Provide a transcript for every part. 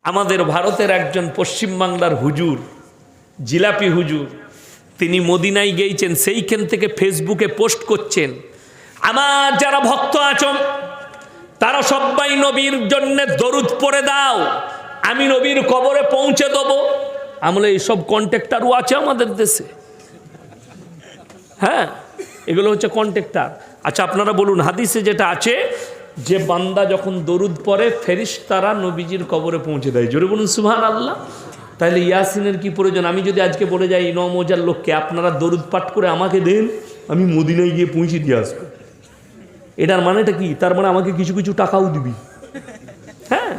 আমাদের ভারতের একজন পশ্চিম বাংলার হুজুর, জিলাপি হুজুর, তিনি মদিনায় গিয়েছেন, সেইখান থেকে ফেসবুকে পোস্ট করছেন, আমার যারা ভক্ত আছেন তারা সবাই নবীর জন্য দরুদ পড়ে দাও, আমি নবীর কবরে পৌঁছে দেবো। আমলে এইসব কন্ট্রাক্টারও আছে আমাদের দেশে। হ্যাঁ, এগুলো হচ্ছে কন্ট্রাক্টার। আচ্ছা আপনারা বলুন, হাদিসে যেটা আছে যে বান্দা যখন দরুদ পড়ে ফেরেশতারা নবীজির কবরে পৌঁছে দেয়। জোরে বলুন সুবহানাল্লাহ। তাহলে ইয়াসিনের কি প্রয়োজন? আমি যদি আজকে বলে যাই ৯ লোককে আপনারা দরুদ পাঠ করে আমাকে দেন, আমি মদিনায় গিয়ে পৌঁছে দিয়ে আসবো, এটার মানেটা কি? তার মানে আমাকে কিছু কিছু টাকাও দিবি। হ্যাঁ,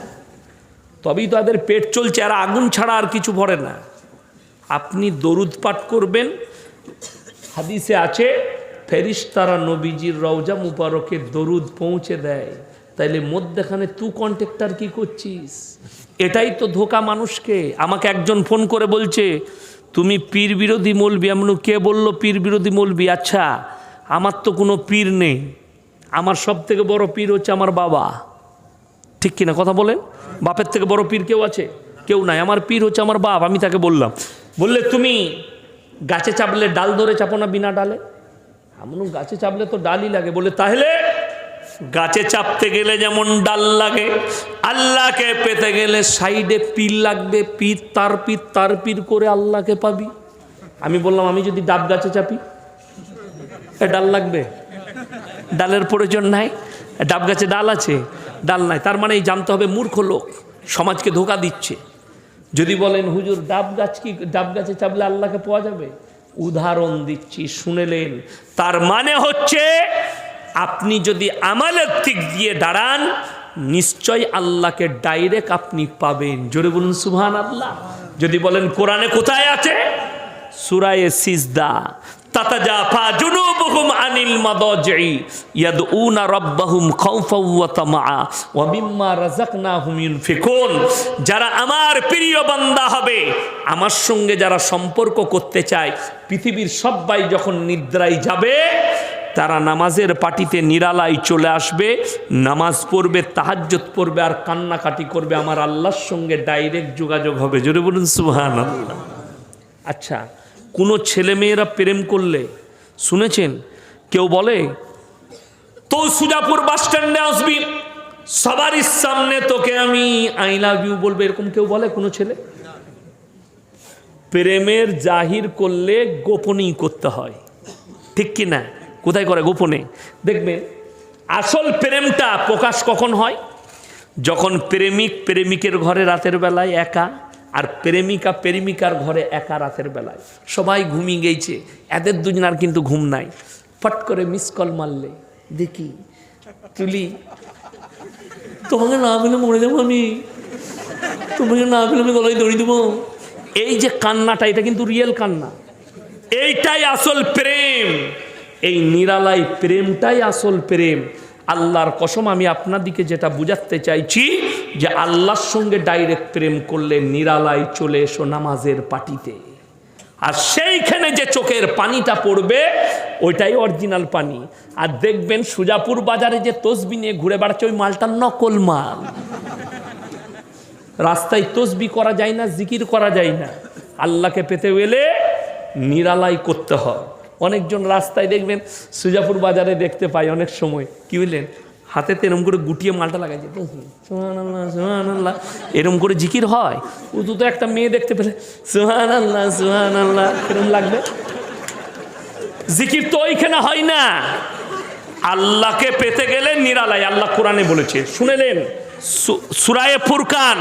তবেই তো তাদের পেট চলছে, আর আগুন ছাড়া আর কিছু ভরে না। আপনি দরুদ পাঠ করবেন, হাদিসে আছে ফেরেশতারা নবীজির রওজা মুবারকে দরুদ পৌঁছে দেয়। তাইলে মধ্যখানে তুই কন্ট্রাক্টর কি করছিস? এটাই তো ধোকা মানুষকে। আমাকে একজন ফোন করে বলছে তুমি পীর বিরোধী মৌলবি। আমি বললাম, কে বললো পীর বিরোধী মৌলবি? আচ্ছা আমার তো কোনো পীর নেই, আমার সব থেকে বড় পীর হচ্ছে আমার বাবা। ঠিক কিনা কথা বলেন? বাপের থেকে বড় পীর কেউ আছে? কেউ নাই। আমার পীর হচ্ছে আমার বাপ। আমি তাকে বললাম, বললে তুমি গাছে চাপলে ডাল ধরে চাপো না বিনা ডালে? আমি বললাম, গাছে চাপলে তো ডালই লাগে। বলে তাহলে গাছে চাপতে গেলে যেমন ডাল লাগে, আল্লাহকে পেতে গেলে সাইডে পীর লাগবে, পীর তার পীর করে আল্লাহকে পাবি। আমি বললাম, আমি যদি ডাব গাছে চাপি ডাল লাগবে? ডালের প্রয়োজন নাই। ডাব গাছে ডাল আছে, ডাল নাই। তার মানে এই জানতে হবে মূর্খ লোক সমাজকে ধোকা দিচ্ছে। যদি বলেন হুজুর ডাব গাছে চাপলে আল্লাহকে পাওয়া যাবে, উদাহরণ দিচ্ছি শুনেলেন। তার মানে হচ্ছে আপনি যদি আমালের দিক দিয়ে দাঁড়ান, নিশ্চয় আল্লাহকে ডাইরেক্ট আপনি পাবেন। জোরে বলুন সুবহানাল্লাহ। যদি বলেন কোরআনে কোথায় আছে? সূরায়ে সিজদা, তাতাজাফা জুনুবুহুম আনিল মাদাজি ইয়াদউনা রাব্বাহুম খাউফাও ওয়া তামআ ওয়া মিম্মা রাযাকনাহুম ইউনফিকুন। যারা আমার প্রিয় বান্দা হবে, আমার সঙ্গে যারা সম্পর্ক করতে চায়, পৃথিবীর সবাই যখন নিদ্রায় যাবে তারা নামাজের পাটিতে নিরালায় চলে আসবে, নামাজ পড়বে, তাহাজ্জুদ পড়বে আর কান্নাকাটি করবে, আমার আল্লাহর সঙ্গে ডাইরেক্ট যোগাযোগ হবে। জোরে বলুন সুবহানাল্লাহ। আচ্ছা, কোনো ছেলেমেয়েরা প্রেম করলে শুনেছেন কেউ বলে তো সুজাপুর বাস স্ট্যান্ডে আসবি, সবারই সামনে তোকে আমি আই লাভ ইউ বলবো, এরকম কেউ বলে কোনো ছেলে? প্রেমের জাহির করলে গোপনেই করতে হয়, ঠিক কি না? কোথায় করে? গোপনে। দেখবেন আসল প্রেমটা প্রকাশ কখন হয়? যখন প্রেমিক প্রেমিকের ঘরে রাতের বেলায় একা, আর প্রেমিকা প্রেমিকার ঘরে একা রাতের বেলায়, সবাই ঘুমিয়ে গেছে, এদের দুজনার কিন্তু ঘুম নাই। ফট করে মিস কল মারলে, দেখি তুলি, তোমাকে না পেলে মরে যাবো আমি, তোমাকে না পেলে আমি গলায় দড়ি দেবো। এই যে কান্নাটা, এটা কিন্তু রিয়েল কান্না, এইটাই আসল প্রেম। এই নিরালাই প্রেমটাই আসল প্রেম। আল্লাহর কসম, আমি আপনাদিকে যেটা বুঝাতে চাইছি যে আল্লাহর সঙ্গে ডাইরেক্ট প্রেম করলে নিরালায় চলে এসো নামাজের পাটিতে, আর সেইখানে যে চোখের পানিটা পড়বে ওইটাই অরিজিনাল পানি। আর দেখবেন সুজাপুর বাজারে যে তসবি নিয়ে ঘুরে বেড়াচ্ছে, ওই মালটা নকল মাল। রাস্তায় তসবি করা যায় না, জিকির করা যায় না। আল্লাহকে পেতে গেলে নিরালাই করতে হয়। অনেকজন রাস্তায় দেখবেন সুজাপুর বাজারে দেখতে পাই অনেক সময়, কি বললেন, হাতে এরম করে গুটিয়ে মালটা লাগাইছে, সুবহানাল্লাহ সুবহানাল্লাহ, এরম করে জিকির হয়। ও তো একটা মেয়ে দেখতে পেলে সুবহানাল্লাহ সুবহানাল্লাহ এরম লাগবে। জিকির তো ওইখানে হয় না। আল্লাহকে পেতে গেলে নিরালাই। আল্লাহ কোরআনে বলেছে, শুনেলেন সূরায়ে ফুরকান,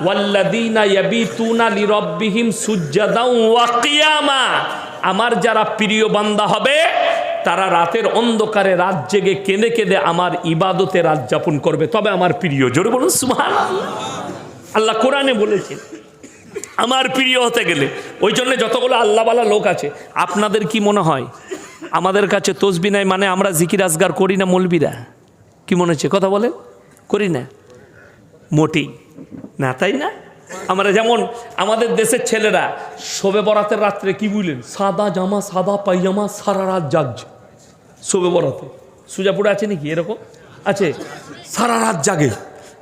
ওয়াল্লাযীনা ইয়াবিতুনা লিরাব্বিহিম সুজদাও ওয়া কিয়ামা। আমার যারা প্রিয় বান্দা হবে তারা রাতের অন্ধকারে রাত জেগে কেঁদে কেঁদে আমার ইবাদতে রাত যাপন করবে, তবে আমার প্রিয়। জোরে বলুন সুবহানাল্লাহ। আল্লাহ কোরআনে বলেছেন আমার প্রিয় হতে গেলে। ওই জন্য যতগুলো আল্লাহওয়ালা লোক আছে, আপনাদের কি মনে হয় আমাদের কাছে তসবি নাই মানে আমরা জিকির আজগার করি না? মৌলবীরা কি মনে হচ্ছে? কথা বলেন, করি না? মোটেই না, তাই না? আমরা যেমন আমাদের দেশের ছেলেরা শবে বরাতের রাত্রে কি বুঝলেন, সাদা জামা সাদা পায়জামা সারা রাত জাগছে শবে বরাতে। সুজাপুরে আছে নাকি এরকম? আছে, সারা রাত জাগে।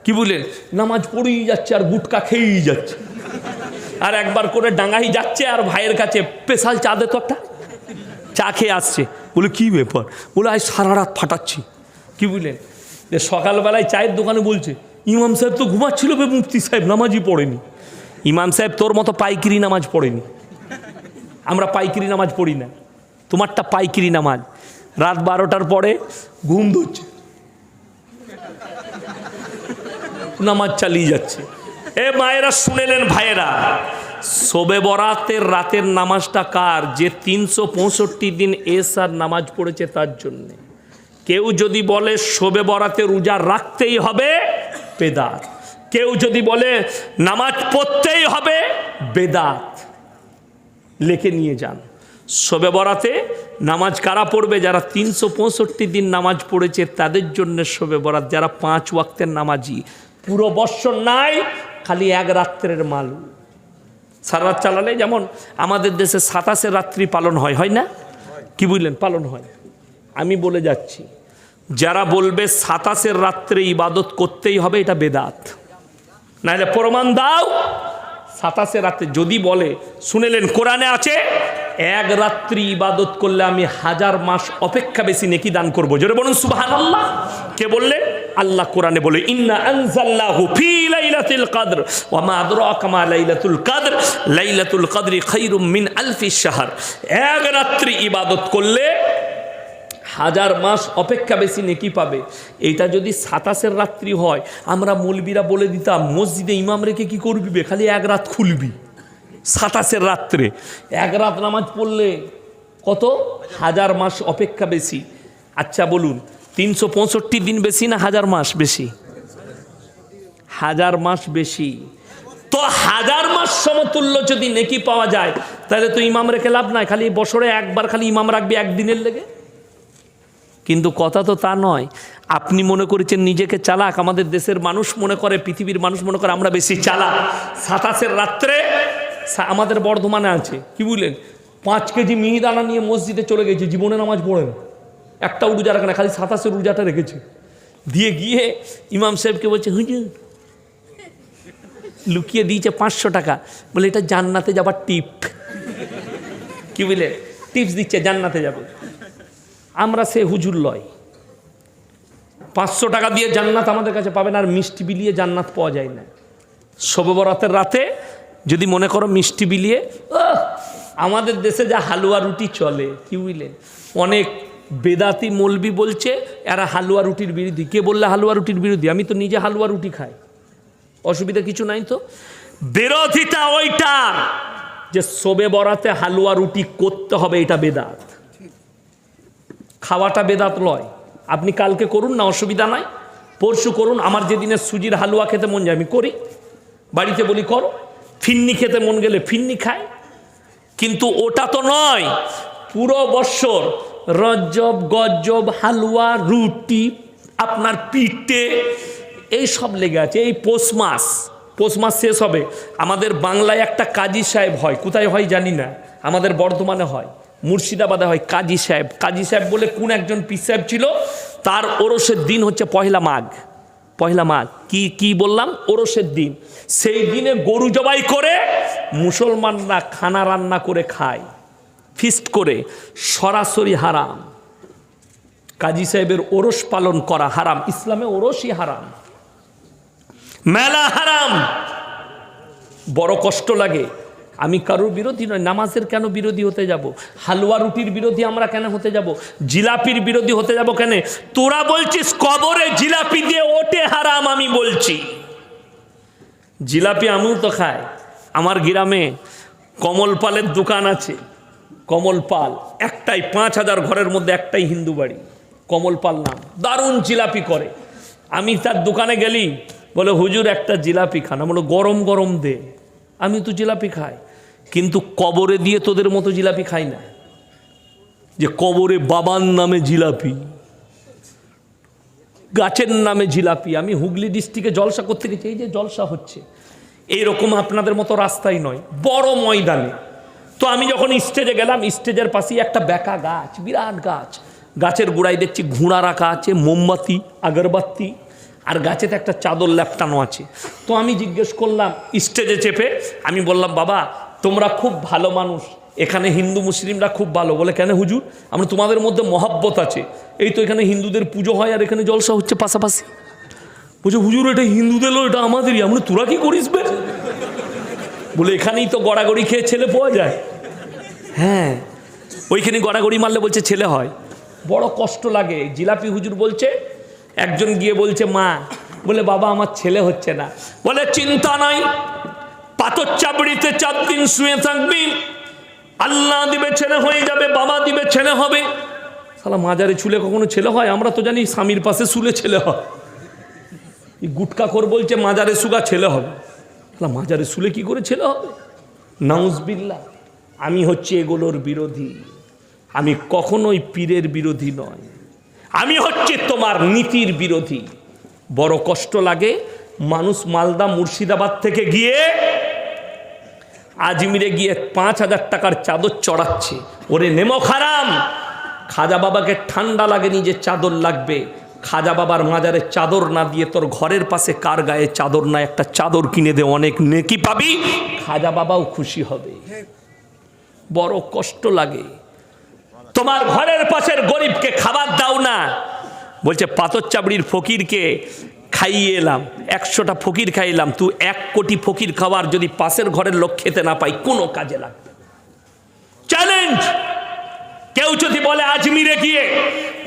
কি বলেন, নামাজ পড়েই যাচ্ছে আর গুটকা খেয়েই যাচ্ছে, আর একবার করে ডাঙ্গাই যাচ্ছে আর ভাইয়ের কাছে স্পেশাল চা দে তো একটা, চা খেয়ে আসছে। বলে কী ব্যাপার? বলে আজ সারা রাত ফাটাচ্ছি। কি বুঝলেন, যে সকালবেলায় চায়ের দোকানে বলছে ইমাম সাহেব তো ঘুমাচ্ছিল বে, মুফতি সাহেব নামাজই পড়েনি। ইমাম সাহেব তোর মতো পাইকিরি নামাজ পড়েনি, আমরা পাইকিরি নামাজ পড়ি না, তোমারটা পাইকিরি নামাজ। রাত 12টার পরে ঘুম ধরছে, নামাজ চালিয়ে যাচ্ছে। এ মায়েরা শুনেলেন ভাইয়েরা, শবে বরাতের রাতের নামাজটা কার? যে 365 দিন এশার নামাজ পড়েছে তার জন্যে। কেউ যদি বলে শবে বরাতে রোজা রাখতেই হবে, বেদাত। কেউ যদি বলে নামাজ পড়তেই হবে, বেদাত। লিখে নিয়ে যান, শবে বরাতে নামাজ কারা পড়বে? যারা 365 দিন নামাজ পড়েছে তাদের জন্য শবে বরাত। যারা 5 ওয়াক্তের নামাজি, পুরো বৎসর নাই, খালি এক রাত্রের মালু। সারা রাত চালালে যেমন আমাদের দেশে 27 রাত্রি পালন হয়, হয় না? কি বুঝলেন, পালন হয়। আমি বলে যাচ্ছি, যারা বলবে 27 রাত্রে ইবাদত করতেই হবে, এটা বেদাত। নাহলে প্রমাণ দাও 27 রাত্রে। যদি বলে, শুনেলেন কোরআনে আছে এক রাত্রি ইবাদত করলে আমি 1000 মাস অপেক্ষা বেশি নেকি দান করবো। জোরে বলুন সুবহানাল্লাহ। কে বললে? আল্লাহ কোরআনে বলে ইন্না আনজালনাহু ফি লাইলাতুল কদর ওয়া মা আদরাকা মা লাইলাতুল কদর লাইলাতুল কদরি খায়রুম মিন আলফি শাহর। এক রাত্রি ইবাদত করলে 1000 মাস অপেক্ষা বেশি নেকি পাবে। এইটা যদি 27 রাত্রি হয়, আমরা মৌলবীরা বলে দিতাম মসজিদে ইমাম রেখে কি করবি বে, খালি এক রাত খুলবি। 27 রাত্রে এক রাত নামাজ পড়লে কত? 1000 মাস অপেক্ষা বেশি। আচ্ছা বলুন, 365 দিন বেশি না 1000 মাস বেশি? 1000 মাস বেশি। তো 1000 মাস সমতুল্য যদি নেকি পাওয়া যায়, তাহলে তো ইমাম রেখে লাভ নাই, খালি বছরে একবার খালি ইমাম রাখবি একদিনের লেগে। কিন্তু কথা তো তা নয়। আপনি মনে করেছেন নিজেকে চালাক, আমাদের দেশের মানুষ মনে করে, পৃথিবীর মানুষ মনে করে আমরা বেশি চালাক। 27 রাত্রে আমাদের বর্ধমানে আছে, কি বুঝলেন, 5 কেজি মিহিদানা নিয়ে মসজিদে চলে গেছে, জীবনে নামাজ পড়ে না, একটা রোজা রাখে না, খালি 27 রোজাটা রেখেছে। দিয়ে গিয়ে ইমাম সাহেবকে বলছে হুজুর, লুকিয়ে দিয়েছে 500 টাকা, বলে এটা জান্নাতে যাবার টিপ। কি বুঝলে, টিপস দিচ্ছে জান্নাতে যাবে। আমরা সে হুজুর লয়, 500 টাকা দিয়ে জান্নাত আমাদের কাছে পাবেন, আর মিষ্টি বিলিয়ে জান্নাত পাওয়া যায় না। শবে বরাতের রাতে যদি মনে করো মিষ্টি বিলিয়ে, আমাদের দেশে যা হালুয়া রুটি চলে, কি বুঝলেন, অনেক বেদাতি মৌলবি বলছে এরা হালুয়া রুটির বিরোধী। কে বললে হালুয়া রুটির বিরোধী? আমি তো নিজে হালুয়া রুটি খাই, অসুবিধা কিছু নাই তো। বিরোধিতা ওইটার যে শবে বরাতে হালুয়া রুটি করতে হবে, এটা বেদাত। খাওয়াটা বেদাত লয়। আপনি কালকে করুন না, অসুবিধা নাই, পরশু করুন। আমার যেদিনে সুজির হালুয়া খেতে মন যায় আমি করি, বাড়িতে বলি করো। ফিন্নি খেতে মন গেলে ফিন্নি খায়, কিন্তু ওটা তো নয়। পুরো বৎসর রজব গজব হালুয়া রুটি আপনার পিঠে এই সব লেগে আছে। এই পৌষ মাস শেষ হবে, আমাদের বাংলায় একটা কাজী সাহেব হয়, কোথায় হয় জানি না, আমাদের বর্ধমানে হয়, মুর্শিদাবাদে হয়। কাজী সাহেব বলে কোন একজন পীর সাহেব ছিল, তার ওরসের দিন হচ্ছে পয়লা মাঘ। কি বললাম, ওরসের দিন। সেই দিনে গরু জবাই করে মুসলমানরা খানা রান্না করে খায়, ফিস্ট করে। সরাসরি হারাম। কাজী সাহেবের ওরস পালন করা হারাম, ইসলামে ওরসই হারাম, মেলা হারাম। বড় কষ্ট লাগে। আমি কারোর বিরোধী নয়, নামাজের কেন বিরোধী হতে যাব? হালুয়া রুটির বিরোধী আমরা কেন হতে যাব? জিলাপির বিরোধী হতে যাব কেন? তোরা বলছিস কবরে জিলাপি দিয়ে ওঠে হারাম, আমি বলছি জিলাপি আমিও তো খাই। আমার গ্রামে কমল পালের দোকান আছে, কমল পাল, একটাই 5000 ঘরের মধ্যে একটাই হিন্দু বাড়ি, কমল পাল নাম, দারুণ জিলাপি করে। আমি তার দোকানে গেলি, বলে হুজুর একটা জিলাপি খান। বলো গরম গরম দে। আমি তো জিলাপি খাই, কিন্তু কবরে দিয়ে তোদের মতো জিলাপি খাই না, যে কবরে বাবার নামে জিলাপি, গাছের নামে জিলাপি। আমি হুগলি ডিস্ট্রিক্টে জলসা করতে গেছি, এই যে জলসা হচ্ছে, এইরকম আপনাদের মতো রাস্তায় নয়, বড় ময়দানে। তো আমি যখন স্টেজে গেলাম, স্টেজের পাশেই একটা বেকা গাছ, বিরাট গাছ, গাছের গোড়ায় দেখছি ঘোড়া রাখা আছে, মোমবাতি আগরবাতি, আর গাছেতে একটা চাদর ল্যাপটানো আছে। তো আমি জিজ্ঞেস করলাম স্টেজে চেপে, আমি বললাম বাবা তোমরা খুব ভালো মানুষ, এখানে হিন্দু মুসলিমরা খুব ভালো। বলে কেন হুজুর? আমরা তোমাদের মধ্যে মহাব্বত আছে, এই তো এখানে হিন্দুদের পুজো হয় আর এখানে জলসা হচ্ছে পাশাপাশি। বলছে হুজুর এটা হিন্দুদের, এটা আমাদেরই। আমরা তোরা কি করিস বে? বলে এখানেই তো গড়াগড়ি খেয়ে ছেলে পাওয়া যায়। হ্যাঁ, ওইখানে গড়াগড়ি মারলে বলছে ছেলে হয়। বড় কষ্ট লাগে। জিলাপি হুজুর বলছে, একজন গিয়ে বলছে মা, বলে বাবা আমার ছেলে হচ্ছে না। বলে চিন্তা নাই, পাথর চাবড়িতে 4 দিন শুয়ে থাকবি, আল্লাহ দিবে ছেলে হয়ে যাবে, বাবা দিবে ছেলে হবে। শালা মাজারে চুলে কখনো ছেলে হয়? আমরা তো জানি স্বামীর পাশে শুলে ছেলে হয়। গুটকাখোর বলছে মাজারে সুগা ছেলে হবে। শালা মাজারে শুলে কি করে ছেলে হবে? নাউজবিল্লাহ। আমি হচ্ছে এগুলোর বিরোধী, আমি কখনোই পীরের বিরোধী নয়, আমি হচ্ছে তোমার নীতির বিরোধী। বড় কষ্ট লাগে, মানুষ মালদা মুর্শিদাবাদ থেকে গিয়ে আজমিরে গিয়ে 5,000 টাকার চাদর চড়াচ্ছে। ওরে নেমো খারাম, খাজা বাবাকে ঠান্ডা লাগেনি যে চাদর লাগবে। খাজা বাবার মাজারে চাদর না দিয়ে তোর ঘরের পাশে কার গায়ে চাদর না, একটা চাদর কিনে দে, অনেক নেকি পাবি, খাজা বাবাও খুশি হবে। বড় কষ্ট লাগে। তোমার ঘরের পাশের গরিবকে খাবার দাও না। বলছে পাথর চাবড়ির ফকিরকে খাইয়ে এলাম, 100টা ফকির খাইলাম, তুই 1 কোটি ফকির খাবার যদি পাশের ঘরের লোক খেতে না পাই কোনো কাজে লাগবে। চ্যালেঞ্জ। কেউ যদি বলে আজমিরে গিয়ে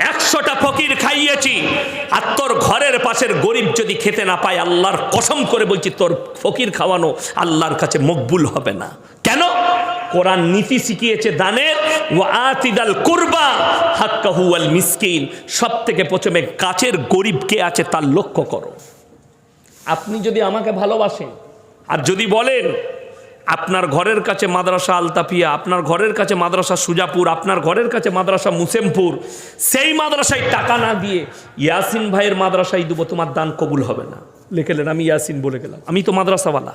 100টা ফকির খাইয়েছি আর তোর ঘরের পাশের গরিব যদি খেতে না পায়, আল্লাহর কসম করে বলছি তোর ফকির খাওয়ানো আল্লাহর কাছে মকবুল হবে না। কেন? কোরআন নীতি শিখিয়েছে দানের, ওয়া আতিদাল কুরবা হাক্কাহু ওয়াল মিসকিন। সব থেকে প্রথমে কাছের গরিব কে আছে তার লক্ষ্য করো। আপনি যদি আমাকে ভালোবাসেন আর যদি বলেন আপনার ঘরের কাছে মাদ্রাসা আলতাফিয়া, আপনার ঘরের কাছে মাদ্রাসা সুজাপুর, আপনার ঘরের কাছে মাদ্রাসা মুসেমপুর, সেই মাদ্রাসায় টাকা না দিয়ে ইয়াসিন ভাইয়ের মাদ্রাসায় দেবো, তোমার দান কবুল হবে না। লিখেলেন, আমি ইয়াসিন বলে গেলাম, আমি তো মাদ্রাসাওয়ালা,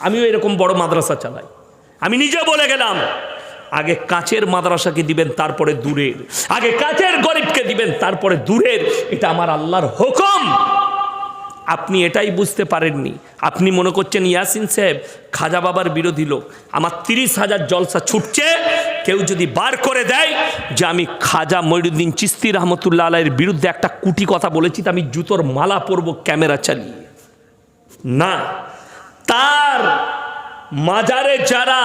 আমিও এরকম বড় মাদ্রাসা চালাই। আমি নিজে বলে গেলাম, আগে কাছের মাদ্রাসাকে দিবেন তারপরে দূরের, আগে কাছের গরিবকে দিবেন তারপরে দূরের। এটা আমার আল্লাহর হুকুম। আপনি এটাই বুঝতে পারেননি। আপনি মনে করছেন ইয়াসিন সাহেব খাজা বাবার বিরোধী লোক, আমার 30,000 জলসা ছুটছে, কেউ যদি বার করে দেয় যে আমি খাজা মঈনুদ্দিন চিশতি রহমতুল্লাহ আলাইহির বিরুদ্ধে একটা কুটি কথা বলেছি, তা আমি জুতোর মালা পরব ক্যামেরা চালিয়ে। না, তার মাজারে যারা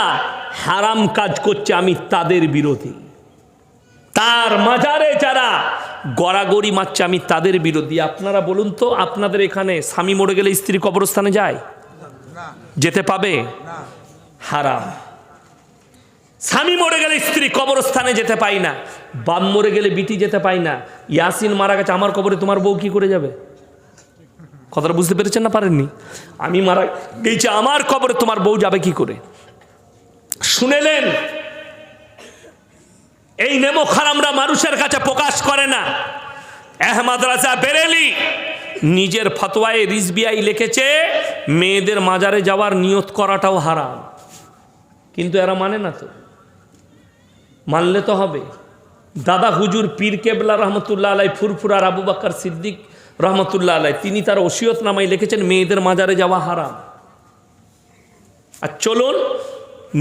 হারাম কাজ করছে আমি তাদের বিরোধী, তার মাজারে যারা গড়াগড়ি মারছে আমি তাদের বিরোধী। আপনারা বলুন তো, আপনাদের এখানে স্বামী মরে গেলে স্ত্রী কবরস্থানে যায়? যেতে পাবে? হারাম। স্বামী মরে গেলে স্ত্রী কবরস্থানে যেতে পাই না, বাপ মরে গেলে বিটি যেতে পাই না। ইয়াসিন মারা গেছে, আমার কবরে তোমার বউ কি করে যাবে? কথাটা বুঝতে পেরেছেন না পারেননি? আমি মারা গেছি, আমার কবরে তোমার বউ যাবে কি করে? শুনেলেন? এই নেমো খারামরা মানুষের কাছে প্রকাশ করে না। আহমদ রাজা বেরেলি নিজের ফতোয়ায়ে রিজবিয়াই লিখেছে মেয়েদের মাজারে যাওয়ার নিয়ত করাটাও হারাম, কিন্তু এরা মানে না। তো মানলে তো হবে। দাদা হুজুর পীর কেবলা রহমতুল্লাহ আলাই ফুরফুরার আবু বকর সিদ্দিক রহমতুল্লাহ আলাই, তিনি তার ওসিয়তনামায় লিখেছেন মেয়েদের মাজারে যাওয়া হারাম। আর চলুন,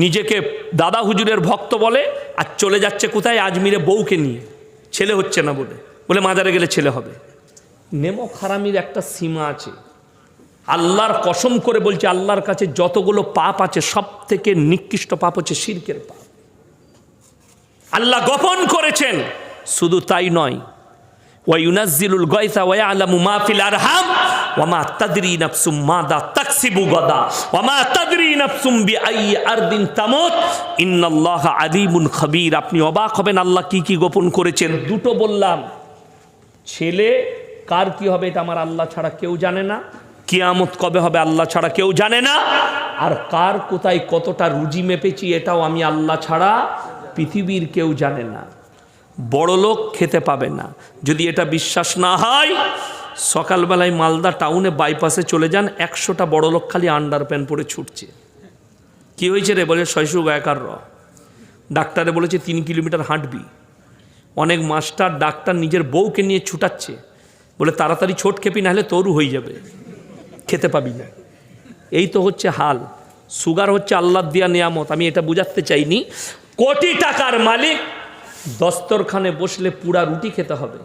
নিজেকে দাদা হুজুরের ভক্ত বলে আর চলে যাচ্ছে কোথায়? আজমিরে বউকে নিয়ে, ছেলে হচ্ছে না বলে, বলে মাজারে গেলে ছেলে হবে। নেমো খারামির একটা সীমা আছে। আল্লাহর কসম করে বলছে, আল্লাহর কাছে যতগুলো পাপ আছে সব থেকে নিকৃষ্ট পাপ হচ্ছে শিরকের পাপ। আল্লাহ গোপন করেছেন। শুধু তাই নয়, ওয়ায়ুনাজ্জিলুল গায়সা ওয়া ইয়ালামু মা ফিল আরহাম ওয়া মা তাদরি নাফসুম মাযা তাকসিবু গাদা ওয়া মা তাদরি নাফসুম বিআইয়ি আরদিন তামুত ইন্নাল্লাহা আলিমুন খাবীর। আপনি অবাক হবেন আল্লাহ কি কি গোপন করেছেন। দুটো বললাম, ছেলে কার কি হবে এটা আমার আল্লাহ ছাড়া কেউ জানে না, কিয়ামত কবে হবে আল্লাহ ছাড়া কেউ জানে না, আর কার কোথায় কতটা রুজি মেপেছি এটাও আমি আল্লাহ ছাড়া পৃথিবীর কেউ জানে না। বড় লোক খেতে পাবে না। যদি এটা বিশ্বাস না হয়, সকালবেলায় মালদা টাউনে বাইপাসে চলে যান, 100টা বড় লোক খালি আন্ডার প্যান্ট পরে ছুটছে। কি হয়েছে রে? বলে শৈশব গায়কার ডাক্তারে বলেছে 3 কিলোমিটার হাঁটবি। অনেক মাস্টার ডাক্তার নিজের বউকে নিয়ে ছুটাচ্ছে, বলে তাড়াতাড়ি ছোট খেপি, না হলে তোরও হয়ে যাবে, খেতে পাবি না। এই তো হচ্ছে হাল। সুগার হচ্ছে আল্লাহ দিয়া নিয়ামত, আমি এটা বুঝাতে চাইনি। কোটি টাকার মালিক, দস্তরখানে বসলে পুরা রুটি খেতে হবে।